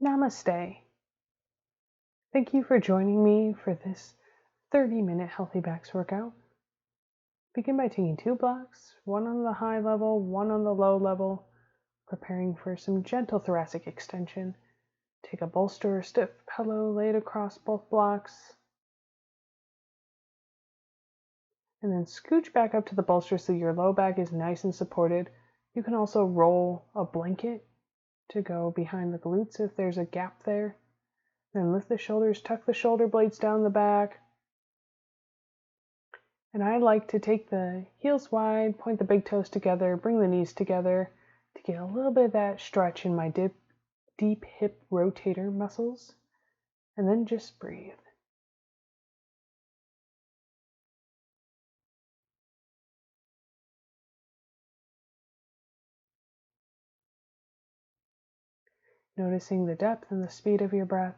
Namaste. Thank you for joining me for this 30-minute healthy backs workout. Begin by taking 2 blocks, one on the high level, one on the low level, preparing for some gentle thoracic extension. Take a bolster or stiff pillow, lay it across both blocks, and then scooch back up to the bolster so your low back is nice and supported. You can also roll a blanket to go behind the glutes if there's a gap there. Then lift the shoulders, tuck the shoulder blades down the back. And I like to take the heels wide, point the big toes together, bring the knees together to get a little bit of that stretch in my deep hip rotator muscles. And then just breathe. Noticing the depth and the speed of your breath.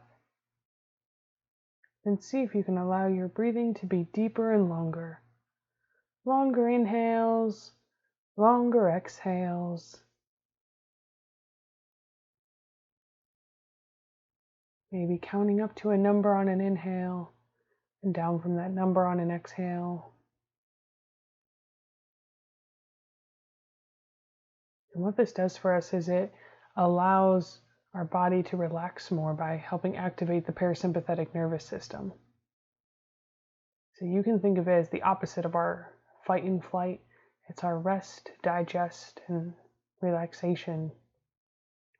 And see if you can allow your breathing to be deeper and longer. Longer inhales, longer exhales. Maybe counting up to a number on an inhale and down from that number on an exhale. And what this does for us is it allows our body to relax more by helping activate the parasympathetic nervous system. So you can think of it as the opposite of our fight and flight. It's our rest, digest, and relaxation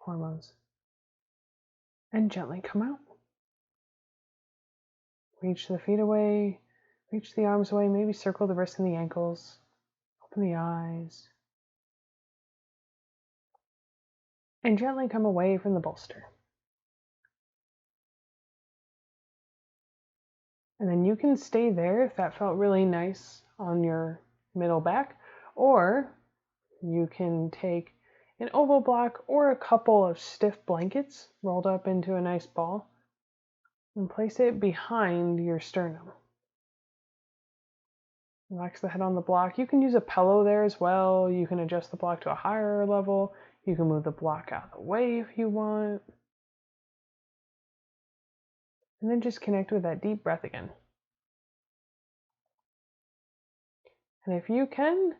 hormones. And gently come out. Reach the feet away, reach the arms away, maybe circle the wrists and the ankles. Open the eyes. And gently come away from the bolster. And then you can stay there if that felt really nice on your middle back, or you can take an oval block or a couple of stiff blankets rolled up into a nice ball and place it behind your sternum. Relax the head on the block. You can use a pillow there as well. You can adjust the block to a higher level. You can move the block out of the way if you want. And then just connect with that deep breath again. And if you can,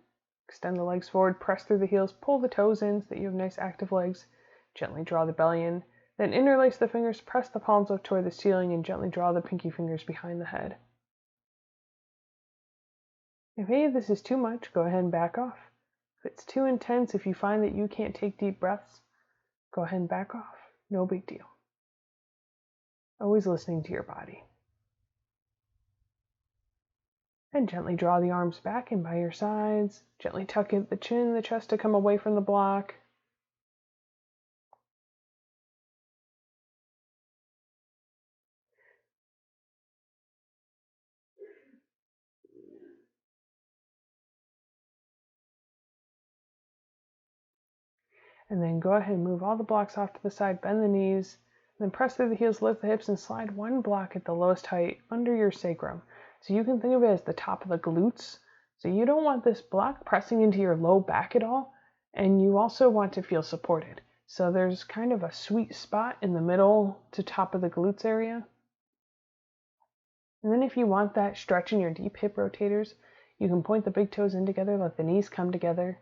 extend the legs forward, press through the heels, pull the toes in so that you have nice active legs. Gently draw the belly in. Then interlace the fingers, press the palms up toward the ceiling, and gently draw the pinky fingers behind the head. If any of this is too much, go ahead and back off. If it's too intense, if you find that you can't take deep breaths, go ahead and back off. No big deal. Always listening to your body. And gently draw the arms back and by your sides. Gently tuck in the chin and the chest to come away from the block. And then go ahead and move all the blocks off to the side, bend the knees, then press through the heels, lift the hips, and slide one block at the lowest height under your sacrum. So you can think of it as the top of the glutes. So you don't want this block pressing into your low back at all, and you also want to feel supported. So there's kind of a sweet spot in the middle to top of the glutes area. And then if you want that stretch in your deep hip rotators, you can point the big toes in together, let the knees come together.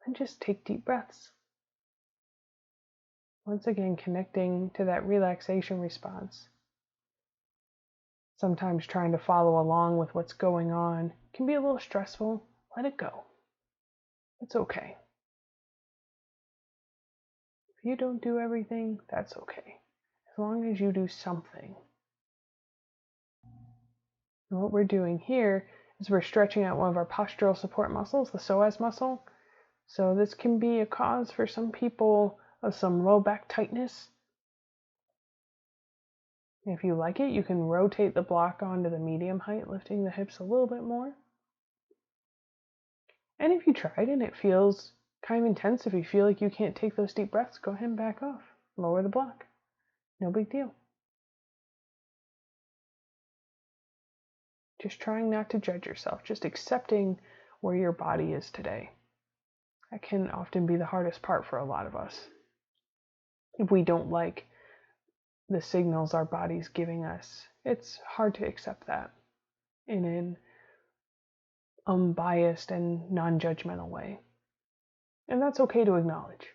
And just take deep breaths. Once again, connecting to that relaxation response. Sometimes trying to follow along with what's going on can be a little stressful. Let it go. It's okay. If you don't do everything, that's okay. As long as you do something. And what we're doing here is we're stretching out one of our postural support muscles, the psoas muscle. So this can be a cause for some people of some low back tightness. If you like it, you can rotate the block onto the medium height, lifting the hips a little bit more. And if you tried and it feels kind of intense, if you feel like you can't take those deep breaths, go ahead and back off. Lower the block. No big deal. Just trying not to judge yourself, just accepting where your body is today. That can often be the hardest part for a lot of us. If we don't like the signals our body's giving us, it's hard to accept that in an unbiased and non-judgmental way. And that's okay to acknowledge.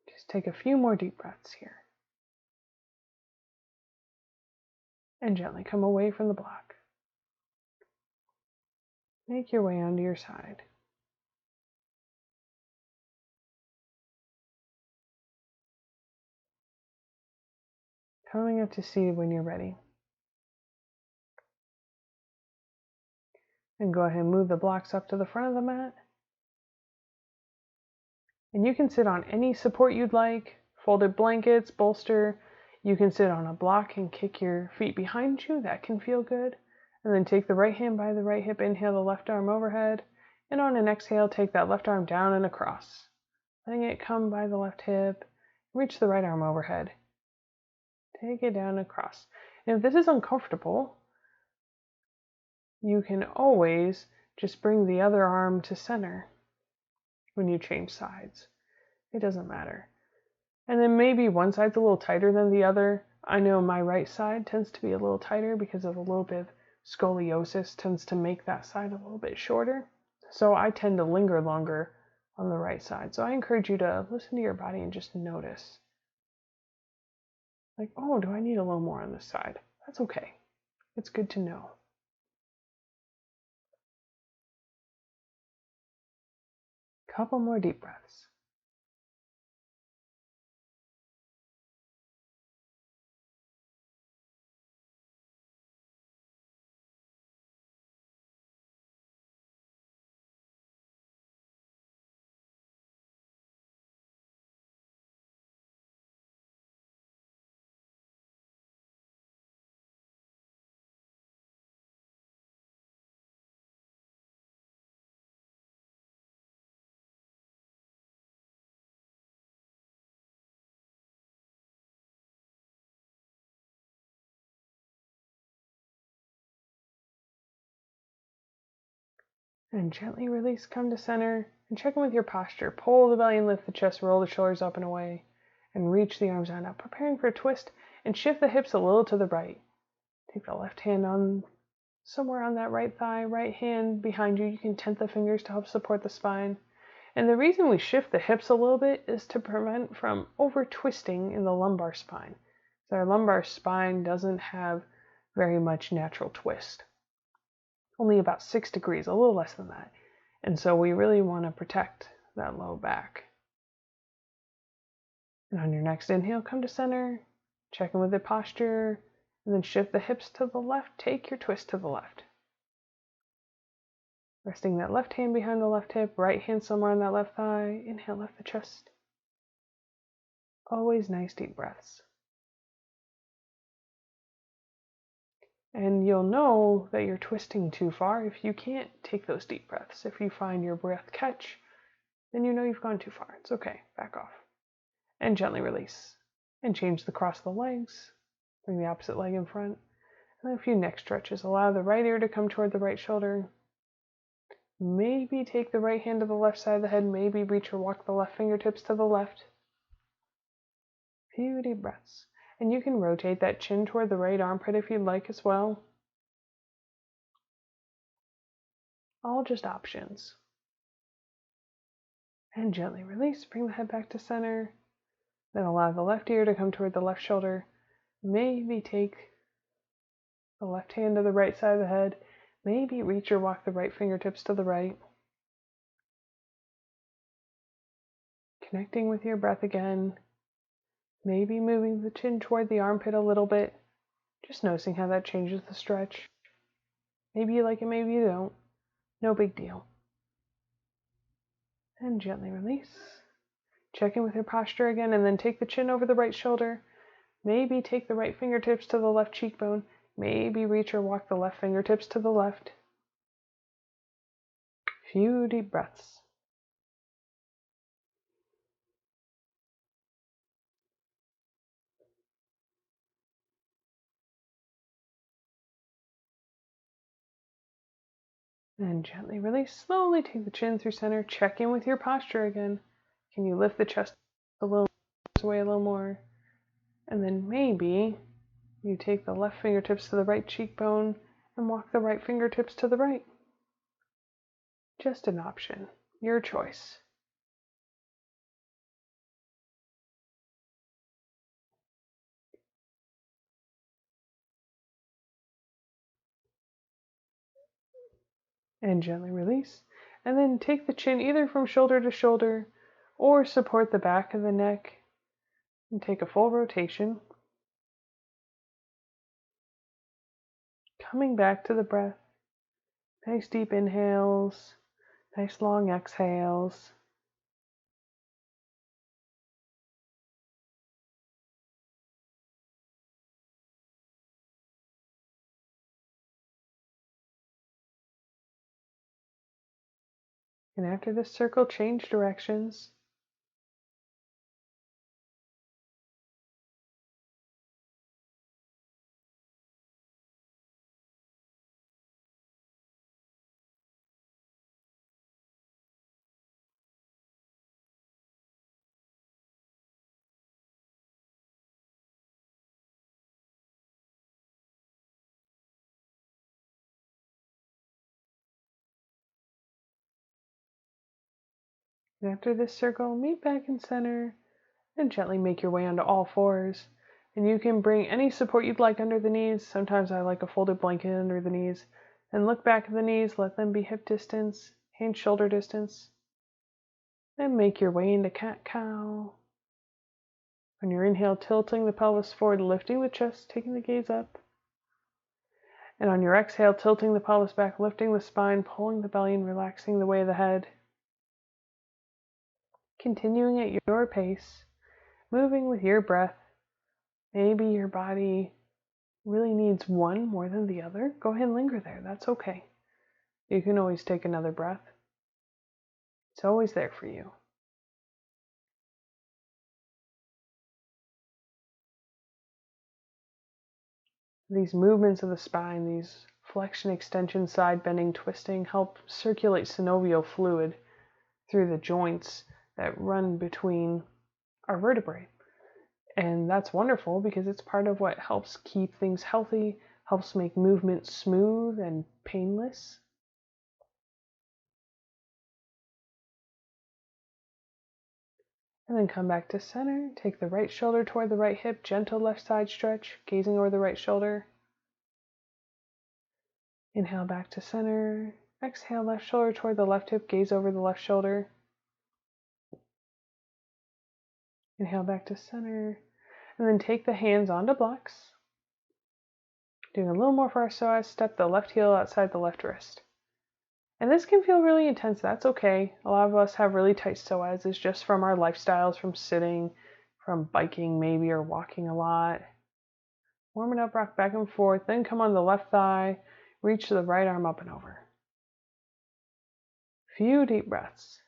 Just take a few more deep breaths here. And gently come away from the block. Make your way onto your side. Coming up to seated when you're ready. And go ahead and move the blocks up to the front of the mat. And you can sit on any support you'd like, folded blankets, bolster. You can sit on a block and kick your feet behind you. That can feel good. And then take the right hand by the right hip, inhale the left arm overhead. And on an exhale, take that left arm down and across. Letting it come by the left hip. Reach the right arm overhead. Take it down and across. And if this is uncomfortable, you can always just bring the other arm to center when you change sides. It doesn't matter. And then maybe one side's a little tighter than the other. I know my right side tends to be a little tighter because of a little bit of scoliosis tends to make that side a little bit shorter. So I tend to linger longer on the right side. So I encourage you to listen to your body and just notice. Like, oh, do I need a little more on this side? That's okay. It's good to know. Couple more deep breaths. And gently release, come to center, and check in with your posture. Pull the belly and lift the chest, roll the shoulders up and away, and reach the arms out. Now preparing for a twist, and shift the hips a little to the right. Take the left hand on somewhere on that right thigh, right hand behind you. You can tent the fingers to help support the spine. And the reason we shift the hips a little bit is to prevent from over twisting in the lumbar spine. So our lumbar spine doesn't have very much natural twist. Only about 6 degrees, a little less than that. And so we really want to protect that low back. And on your next inhale, come to center, check in with the posture, and then shift the hips to the left, take your twist to the left. Resting that left hand behind the left hip, right hand somewhere on that left thigh, inhale, lift the chest. Always nice deep breaths. And you'll know that you're twisting too far if you can't take those deep breaths. If you find your breath catch, then you know you've gone too far. It's okay, back off. And gently release. And change the cross of the legs. Bring the opposite leg in front. And then a few neck stretches. Allow the right ear to come toward the right shoulder. Maybe take the right hand to the left side of the head. Maybe reach or walk the left fingertips to the left. Few deep breaths. And you can rotate that chin toward the right armpit if you'd like as well. All just options. And gently release. Bring the head back to center. Then allow the left ear to come toward the left shoulder. Maybe take the left hand to the right side of the head. Maybe reach or walk the right fingertips to the right. Connecting with your breath again. Maybe moving the chin toward the armpit a little bit. Just noticing how that changes the stretch. Maybe you like it, maybe you don't. No big deal. And gently release. Check in with your posture again, and then take the chin over the right shoulder. Maybe take the right fingertips to the left cheekbone. Maybe reach or walk the left fingertips to the left. Few deep breaths. And gently release. Slowly take the chin through center. Check in with your posture again. Can you lift the chest a little away a little more? And then maybe you take the left fingertips to the right cheekbone and walk the right fingertips to the right. Just an option. Your choice. And gently release. And then take the chin either from shoulder to shoulder or support the back of the neck and take a full rotation. Coming back to the breath. Nice deep inhales, nice long exhales. And after this circle, change directions. And after this circle, meet back in center and gently make your way onto all fours. And you can bring any support you'd like under the knees. Sometimes I like a folded blanket under the knees. And look back at the knees, let them be hip distance, hand shoulder distance. And make your way into cat-cow. On your inhale, tilting the pelvis forward, lifting the chest, taking the gaze up. And on your exhale, tilting the pelvis back, lifting the spine, pulling the belly, and relaxing the weight of the head. Continuing at your pace, moving with your breath. Maybe your body really needs one more than the other. Go ahead and linger there. That's okay. You can always take another breath. It's always there for you. These movements of the spine, these flexion, extension, side bending, twisting, help circulate synovial fluid through the joints that run between our vertebrae. And that's wonderful because it's part of what helps keep things healthy, helps make movement smooth and painless. And then come back to center. Take the right shoulder toward the right hip, gentle left side stretch, gazing over the right shoulder. Inhale back to center. Exhale, left shoulder toward the left hip, gaze over the left shoulder. Inhale back to center. And then take the hands onto blocks. Doing a little more for our psoas, step the left heel outside the left wrist. And this can feel really intense. That's okay. A lot of us have really tight psoas just from our lifestyles, from sitting, from biking maybe, or walking a lot. Warm it up, rock back and forth. Then come on the left thigh. Reach the right arm up and over. Few deep breaths.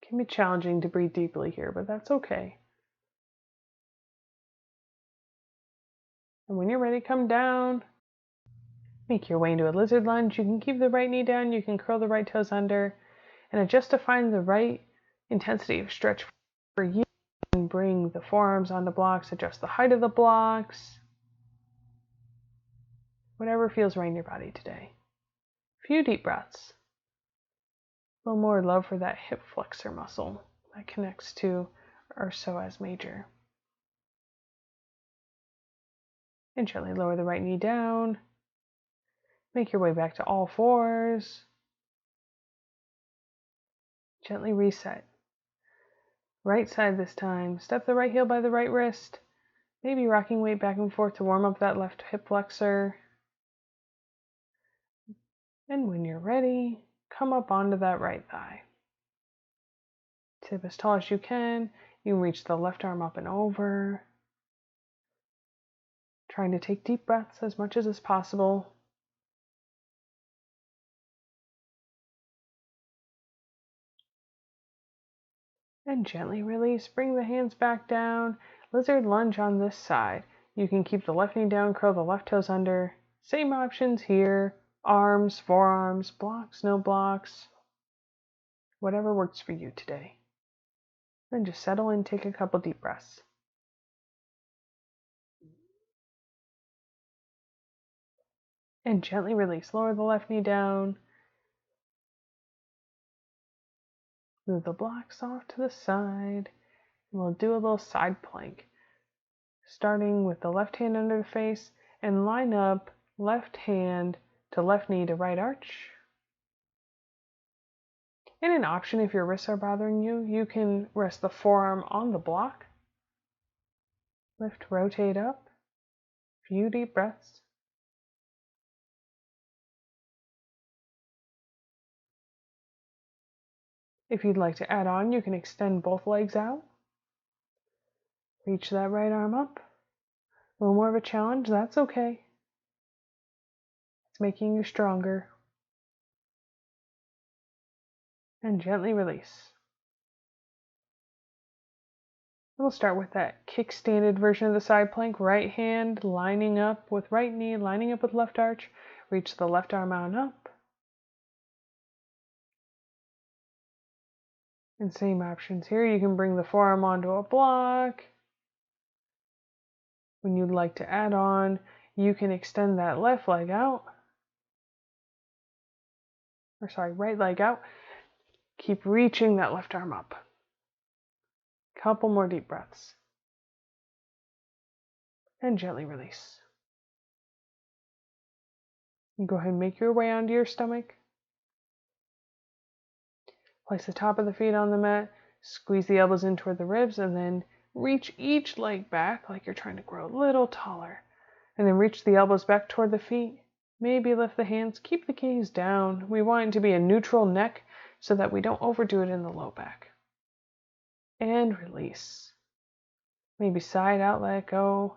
It can be challenging to breathe deeply here, but that's okay. And when you're ready, come down. Make your way into a lizard lunge. You can keep the right knee down. You can curl the right toes under. And adjust to find the right intensity of stretch for you. And bring the forearms onto blocks. Adjust the height of the blocks. Whatever feels right in your body today. Few deep breaths. A little more love for that hip flexor muscle that connects to our psoas major. And gently lower the right knee down. Make your way back to all fours. Gently reset. Right side this time. Step the right heel by the right wrist. Maybe rocking weight back and forth to warm up that left hip flexor. And when you're ready, come up onto that right thigh. Tip as tall as you can. You can reach the left arm up and over. Trying to take deep breaths as much as is possible. And gently release. Bring the hands back down. Lizard lunge on this side. You can keep the left knee down, curl the left toes under. Same options here. arms, forearms, blocks, no blocks, whatever works for you today. Then just settle in, take a couple deep breaths. And gently release. Lower the left knee down. Move the blocks off to the side. And we'll do a little side plank. Starting with the left hand under the face and line up left hand to left knee to right arch. And an option, if your wrists are bothering you, you can rest the forearm on the block. Lift, rotate up. Few deep breaths. If you'd like to add on, you can extend both legs out. Reach that right arm up. A little more of a challenge, that's okay. It's making you stronger. And gently release. We'll start with that kick-standed version of the side plank. Right hand lining up with right knee, lining up with left arch. Reach the left arm out and up. And same options here. You can bring the forearm onto a block. When you'd like to add on, you can extend that left leg out. Right leg out. Keep reaching that left arm up. Couple more deep breaths. And gently release. And go ahead and make your way onto your stomach. Place the top of the feet on the mat. Squeeze the elbows in toward the ribs and then reach each leg back like you're trying to grow a little taller. And then reach the elbows back toward the feet. Maybe lift the hands. Keep the gaze down. We want it to be a neutral neck so that we don't overdo it in the low back. And release. Maybe side out, let go.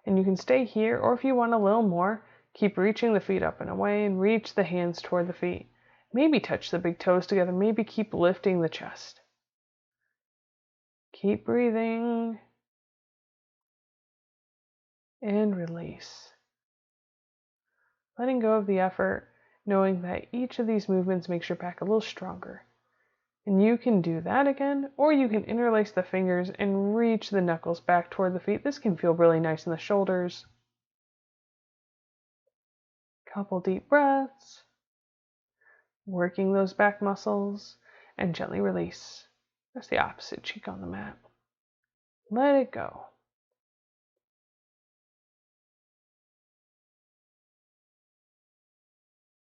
And you can stay here, or if you want a little more, keep reaching the feet up and away and reach the hands toward the feet. Maybe touch the big toes together. Maybe keep lifting the chest. Keep breathing. And release. Letting go of the effort, knowing that each of these movements makes your back a little stronger. And you can do that again, or you can interlace the fingers and reach the knuckles back toward the feet. This can feel really nice in the shoulders. Couple deep breaths. Working those back muscles, and gently release. That's the opposite cheek on the mat. Let it go.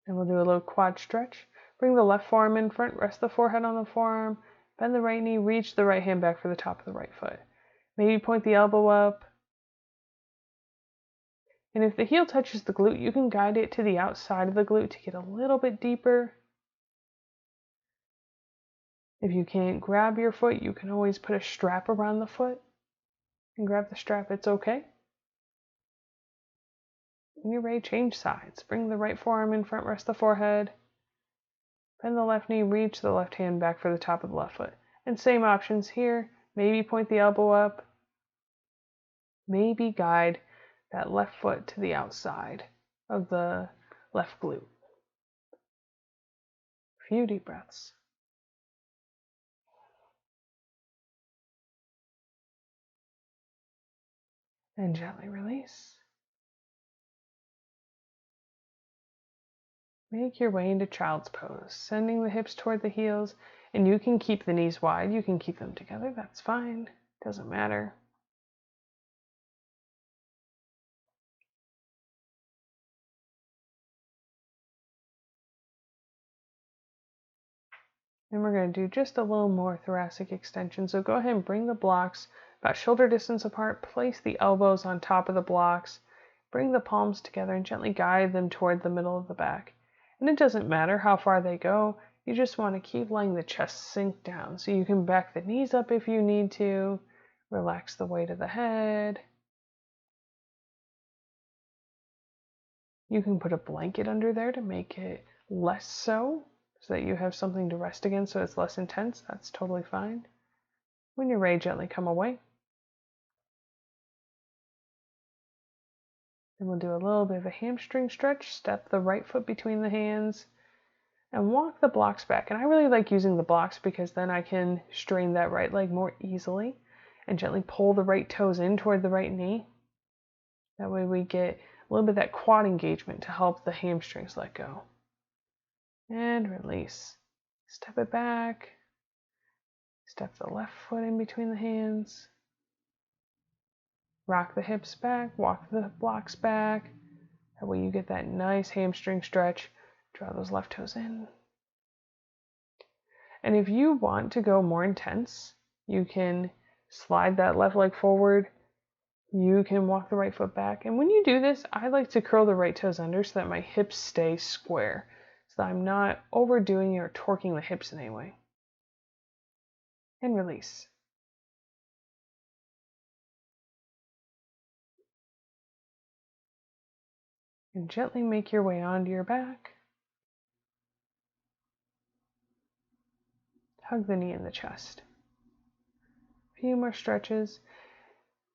And we'll do a little quad stretch. Bring the left forearm in front, rest the forehead on the forearm, bend the right knee, reach the right hand back for the top of the right foot. Maybe point the elbow up. And if the heel touches the glute, you can guide it to the outside of the glute to get a little bit deeper. If you can't grab your foot, you can always put a strap around the foot and grab the strap, it's okay. When you're ready, change sides. Bring the right forearm in front, rest the forehead. Bend the left knee, reach the left hand back for the top of the left foot. And same options here. Maybe point the elbow up. Maybe guide that left foot to the outside of the left glute. A few deep breaths. And gently release. Make your way into child's pose, sending the hips toward the heels, and you can keep the knees wide, you can keep them together, that's fine, doesn't matter. And we're going to do just a little more thoracic extension, so go ahead and bring the blocks about shoulder distance apart, place the elbows on top of the blocks, bring the palms together and gently guide them toward the middle of the back. And it doesn't matter how far they go, you just want to keep letting the chest sink down. So you can back the knees up if you need to, relax the weight of the head. You can put a blanket under there to make it less so that you have something to rest against so it's less intense. That's totally fine. When you're ready, gently come away. Then we'll do a little bit of a hamstring stretch. Step the right foot between the hands and walk the blocks back. And I really like using the blocks because then I can strain that right leg more easily and gently pull the right toes in toward the right knee. That way we get a little bit of that quad engagement to help the hamstrings let go. And release. Step it back. Step the left foot in between the hands. Rock the hips back, walk the blocks back. That way you get that nice hamstring stretch. Draw those left toes in. And if you want to go more intense, you can slide that left leg forward. You can walk the right foot back. And when you do this, I like to curl the right toes under so that my hips stay square, so that I'm not overdoing or torquing the hips in any way. And release. And gently make your way onto your back. Hug the knee in the chest. A few more stretches.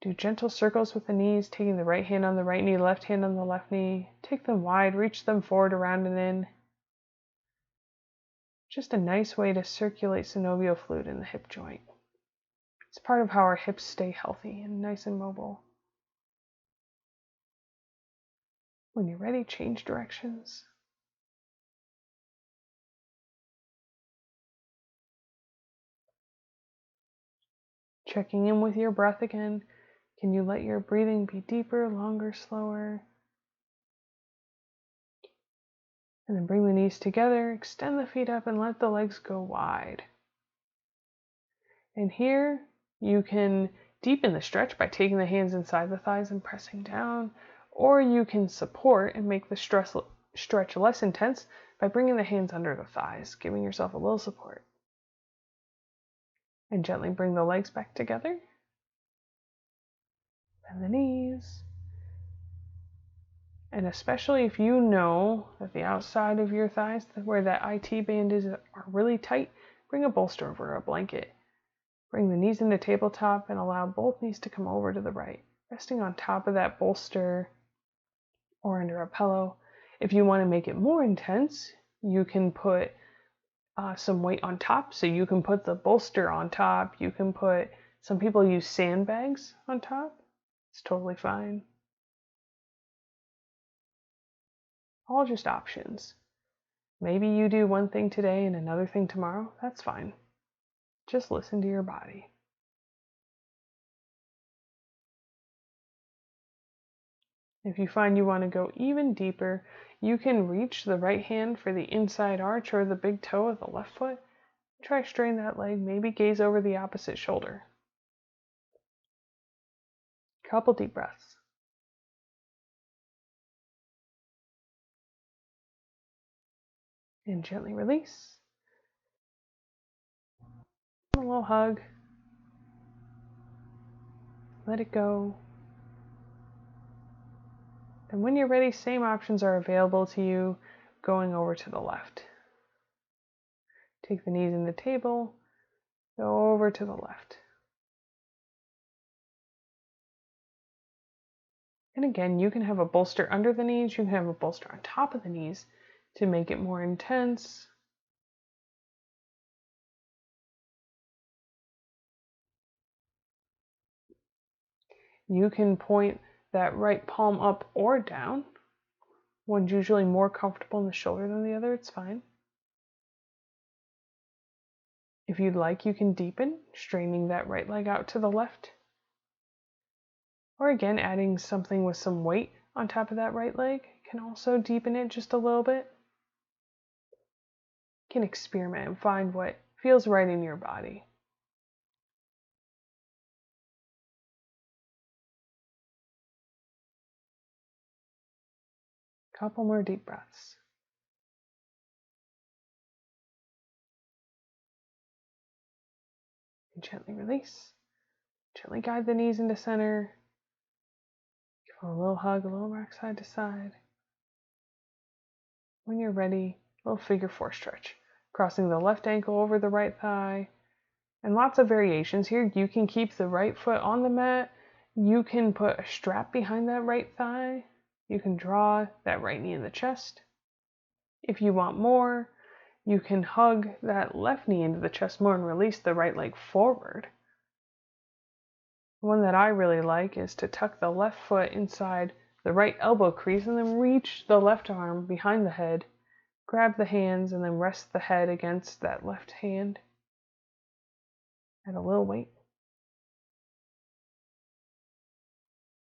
Do gentle circles with the knees, taking the right hand on the right knee, left hand on the left knee. Take them wide, reach them forward, around and in. Just a nice way to circulate synovial fluid in the hip joint. It's part of how our hips stay healthy and nice and mobile. When you're ready, change directions. Checking in with your breath again. Can you let your breathing be deeper, longer, slower? And then bring the knees together, extend the feet up, and let the legs go wide. And here you can deepen the stretch by taking the hands inside the thighs and pressing down, or you can support and make the stretch less intense by bringing the hands under the thighs, giving yourself a little support. And gently bring the legs back together. Bend the knees. And especially if you know that the outside of your thighs, where that IT band is, are really tight, bring a bolster over a blanket. Bring the knees into tabletop and allow both knees to come over to the right, resting on top of that bolster or under a pillow. If you want to make it more intense, you can put some weight on top. So you can put the bolster on top. You can put, some people use sandbags on top. It's totally fine. All just options. Maybe you do one thing today and another thing tomorrow. That's fine. Just listen to your body. If you find you want to go even deeper, you can reach the right hand for the inside arch or the big toe of the left foot. Try strain that leg, maybe gaze over the opposite shoulder. Couple deep breaths. And gently release. A little hug. Let it go. And when you're ready, same options are available to you, going over to the left. Take the knees in the table, go over to the left. And again, you can have a bolster under the knees, you can have a bolster on top of the knees to make it more intense. You can point that right palm up or down. One's usually more comfortable in the shoulder than the other, it's fine. If you'd like, you can deepen, straining that right leg out to the left. Or again, adding something with some weight on top of that right leg can also deepen it just a little bit. You can experiment and find what feels right in your body. Couple more deep breaths. And gently release. Gently guide the knees into center. Give a little hug, a little rock side to side. When you're ready, a little figure four stretch. Crossing the left ankle over the right thigh. And lots of variations here. You can keep the right foot on the mat. You can put a strap behind that right thigh. You can draw that right knee in the chest. If you want more, you can hug that left knee into the chest more and release the right leg forward. One that I really like is to tuck the left foot inside the right elbow crease and then reach the left arm behind the head, grab the hands, and then rest the head against that left hand. Add a little weight.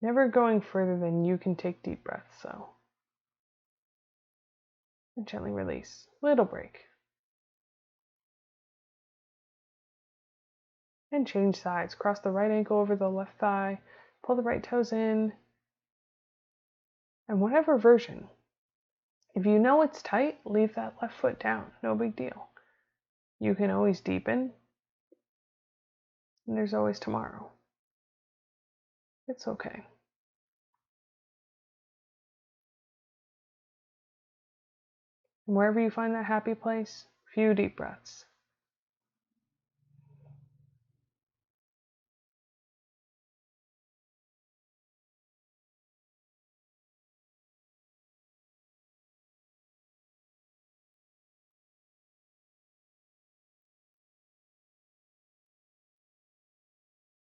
Never going further than you can take deep breaths, so. And gently release. Little break. And change sides. Cross the right ankle over the left thigh. Pull the right toes in. And whatever version. If you know it's tight, leave that left foot down. No big deal. You can always deepen. And there's always tomorrow. It's okay. And wherever you find that happy place, a few deep breaths.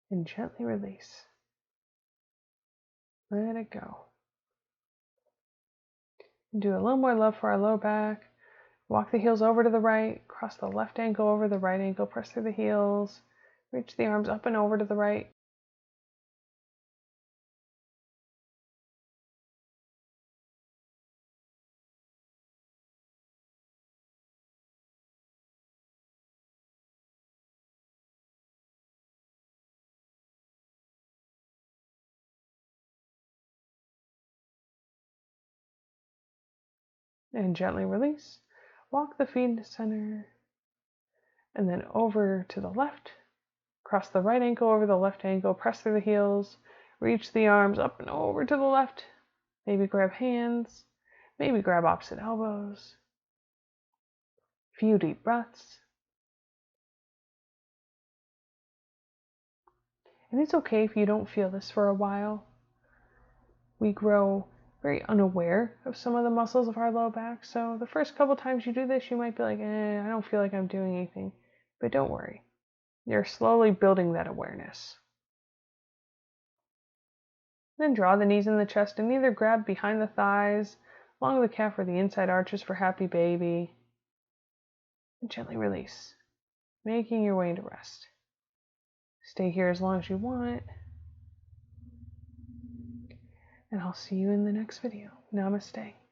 And gently release. Let it go. Do a little more love for our low back. Walk the heels over to the right. Cross the left ankle over the right ankle. Press through the heels. Reach the arms up and over to the right. And gently release. Walk the feet into center. And then over to the left. Cross the right ankle over the left ankle. Press through the heels. Reach the arms up and over to the left. Maybe grab hands. Maybe grab opposite elbows. Few deep breaths. And it's okay if you don't feel this for a while. We grow very unaware of some of the muscles of our low back. So the first couple times you do this, you might be like, I don't feel like I'm doing anything. But don't worry. You're slowly building that awareness. Then draw the knees in the chest and either grab behind the thighs, along the calf, or the inside arches for happy baby. And gently release, making your way into rest. Stay here as long as you want. And I'll see you in the next video. Namaste.